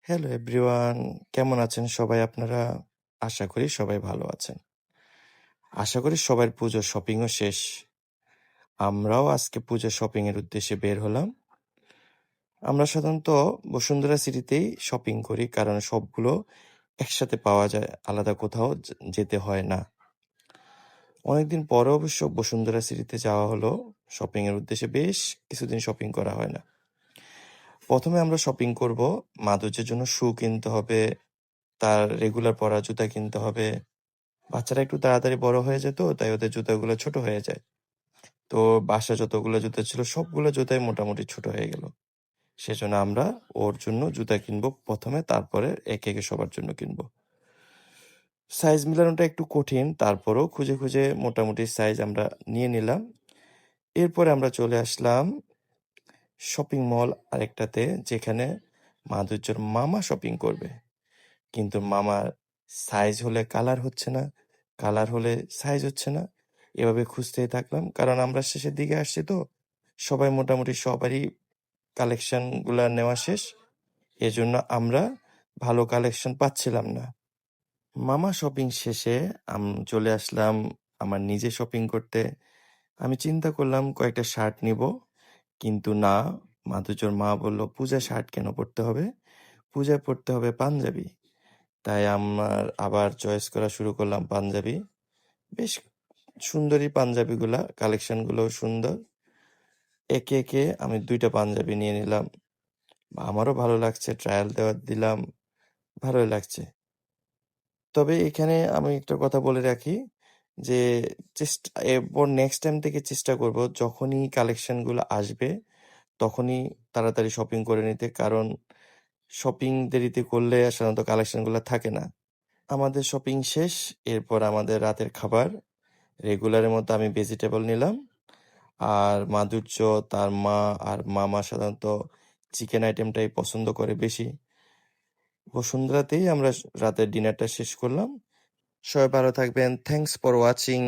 Hello everyone, কেমন আছেন সবাই আপনারা? আশা করি সবাই ভালো আছেন। আশা করি সবার পুজোর শপিংও শেষ। আমরাও আজকে পুজোর শপিং এর উদ্দেশ্যে বের হলাম। আমরা সাধারণত বসুন্ধরা সিটিতেই শপিং করি কারণ সবগুলো একসাথে পাওয়া যায়, আলাদা কোথাও যেতে হয় না। অনেকদিন পরে অবশ্য বসুন্ধরা সিটিতে যাওয়া হলো শপিং এর উদ্দেশ্যে, বেশ কিছুদিন শপিং করা হয় না। প্রথমে আমরা শপিং করব, মাধুর্যের জন্য শু কিনতে হবে, তার রেগুলার পরা জুতা কিনতে হবে। বাচ্চারা একটু তাড়াতাড়ি বড় হয়ে যেত, তাই ওদের জুতাগুলো ছোট হয়ে যায়। তো বাসায় যতগুলো জুতা ছিল সবগুলো জুতাই মোটামুটি ছোট হয়ে গেল। সেজন্য আমরা ওর জন্য জুতা কিনবো প্রথমে, তারপরে একে একে সবার জন্য কিনবো। সাইজ মিলানোটা একটু কঠিন, তারপরেও খুঁজে খুঁজে মোটামুটি সাইজ আমরা নিয়ে নিলাম। এরপরে আমরা চলে আসলাম শপিং মল আরেকটাতে, যেখানে মাধুর্যর মামা শপিং করবে। কিন্তু মামার সাইজ হলে কালার হচ্ছে না, কালার হলে সাইজ হচ্ছে না। এভাবে খুঁজতেই থাকলাম, কারণ আমরা শেষের দিকে আসছি তো, সবাই মোটামুটি সবারই কালেকশন গুলা নেওয়া শেষ। এজন্য আমরা ভালো কালেকশন পাচ্ছিলাম না। মামা শপিং শেষে চলে আসলাম আমার নিজে শপিং করতে। আমি চিন্তা করলাম কয়েকটা শার্ট নিব, কিন্তু না, মাধুর্যর মা বলল পূজা শার্ট কেন পরতে হবে, পূজায় পরতে হবে পাঞ্জাবি। তাই আমার আবার চয়েস করা শুরু করলাম পাঞ্জাবি। বেশ সুন্দরী পাঞ্জাবিগুলা, কালেকশনগুলো সুন্দর। একে একে আমি 2টা পাঞ্জাবি নিয়ে নিলাম। আমারও ভালো লাগছে, ট্রায়াল দেওয়া দিলাম, ভালোই লাগছে। তবে এখানে আমি একটা কথা বলে রাখি যে এরপর নেক্সট টাইম থেকে চেষ্টা করব যখনই কালেকশনগুলো আসবে তখনই তাড়াতাড়ি শপিং করে নিতে, কারণ শপিং দেরিতে করলে সাধারণত কালেকশনগুলো থাকে না। আমাদের শপিং শেষ, এরপর আমাদের রাতের খাবার। রেগুলারের মতো আমি ভেজিটেবল নিলাম, আর মাধুর্য, তার মা আর মামা সাধারণত চিকেন আইটেমটাই পছন্দ করে বেশি। বসুন্ধরাতেই আমরা রাতের ডিনারটা শেষ করলাম। সবাই ভালো থাকবেন। Thanks for watching.